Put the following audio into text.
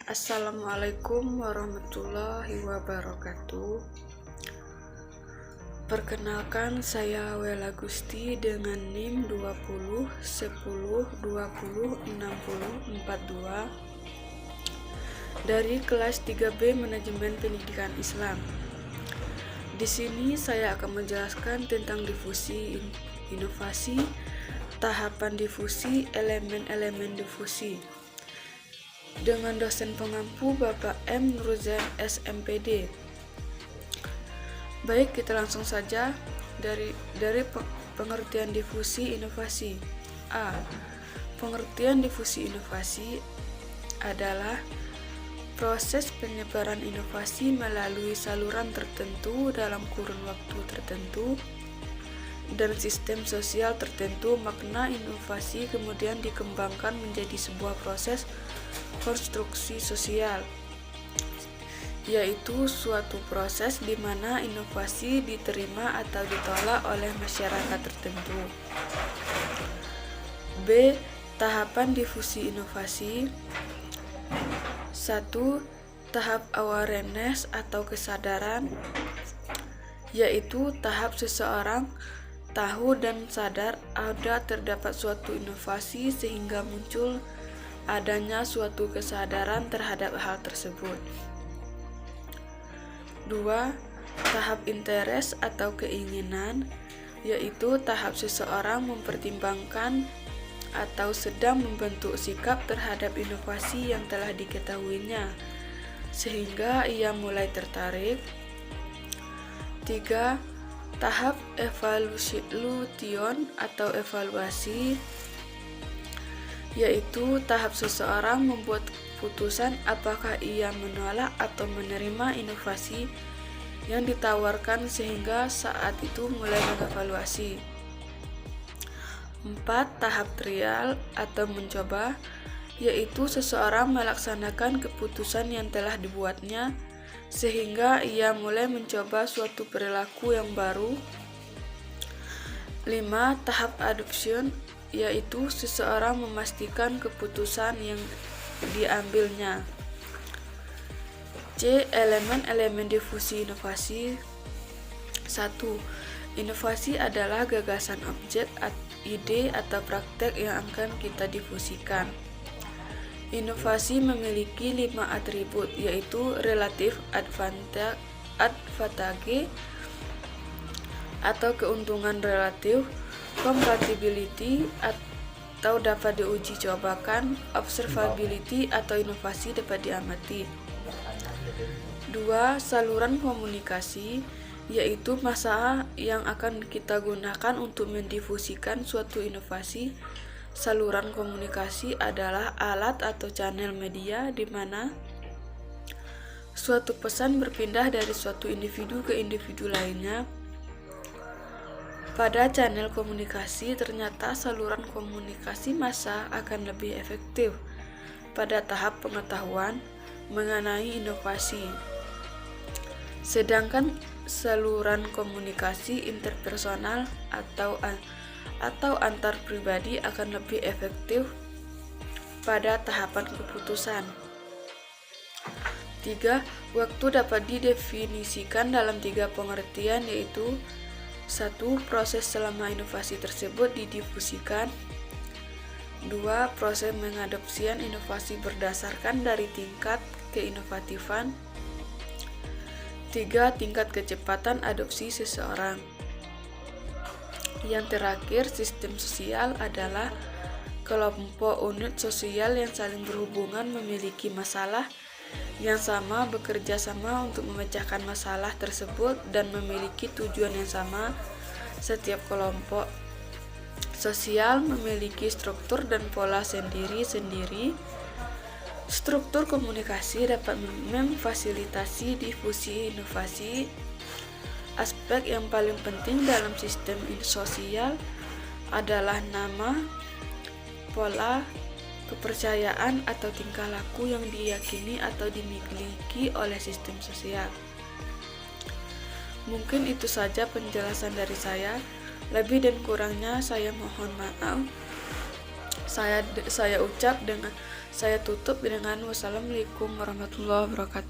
Assalamualaikum warahmatullahi wabarakatuh. Perkenalkan, saya Wela Gusti dengan NIM 20 10 20 60 42 dari kelas 3B Manajemen Pendidikan Islam. Di sini saya akan menjelaskan tentang difusi, inovasi, tahapan difusi, elemen-elemen difusi, dengan dosen pengampu Bapak M. Nurzain SMPD. Baik, kita langsung saja dari pengertian difusi inovasi. A. Pengertian difusi inovasi adalah proses penyebaran inovasi melalui saluran tertentu dalam kurun waktu tertentu dan sistem sosial tertentu. Makna inovasi kemudian dikembangkan menjadi sebuah proses konstruksi sosial, yaitu suatu proses di mana inovasi diterima atau ditolak oleh masyarakat tertentu. B. Tahapan difusi inovasi. 1. Tahap awareness atau kesadaran, yaitu tahap seseorang tahu dan sadar ada terdapat suatu inovasi sehingga muncul adanya suatu kesadaran terhadap hal tersebut. 2. Tahap interest atau keinginan, yaitu tahap seseorang mempertimbangkan atau sedang membentuk sikap terhadap inovasi yang telah diketahuinya sehingga ia mulai tertarik. 3. Tahap evaluation atau evaluasi, yaitu tahap seseorang membuat putusan apakah ia menolak atau menerima inovasi yang ditawarkan sehingga saat itu mulai mengevaluasi. 4. Tahap trial atau mencoba, yaitu seseorang melaksanakan keputusan yang telah dibuatnya sehingga ia mulai mencoba suatu perilaku yang baru. 5. Tahap adoption, yaitu seseorang memastikan keputusan yang diambilnya. C. Elemen-elemen difusi inovasi. 1. Inovasi adalah gagasan, objek, ide, atau praktek yang akan kita difusikan. Inovasi memiliki 5 atribut, yaitu relatif advantage atau keuntungan relatif, compatibility atau dapat diuji cobakan, observability atau inovasi dapat diamati. 2. Saluran komunikasi, yaitu masa yang akan kita gunakan untuk mendifusikan suatu inovasi. Saluran komunikasi adalah alat atau channel media di mana suatu pesan berpindah dari suatu individu ke individu lainnya. Pada channel komunikasi, ternyata saluran komunikasi massa akan lebih efektif pada tahap pengetahuan mengenai inovasi. Sedangkan saluran komunikasi interpersonal atau antar pribadi akan lebih efektif pada tahapan keputusan. 3. Waktu dapat didefinisikan dalam 3 pengertian, yaitu 1. Proses selama inovasi tersebut didifusikan. 2. Proses mengadopsian inovasi berdasarkan dari tingkat keinovatifan. 3. Tingkat kecepatan adopsi seseorang. Yang terakhir, sistem sosial adalah kelompok unit sosial yang saling berhubungan, memiliki masalah yang sama, bekerja sama untuk memecahkan masalah tersebut, dan memiliki tujuan yang sama. Setiap kelompok sosial memiliki struktur dan pola sendiri-sendiri. Struktur komunikasi dapat memfasilitasi difusi inovasi. Aspek yang paling penting dalam sistem sosial adalah nama, pola, kepercayaan atau tingkah laku yang diyakini atau dimiliki oleh sistem sosial. Mungkin itu saja penjelasan dari saya. Lebih dan kurangnya saya mohon maaf. Saya ucap dengan Saya tutup dengan wassalamualaikum warahmatullahi wabarakatuh.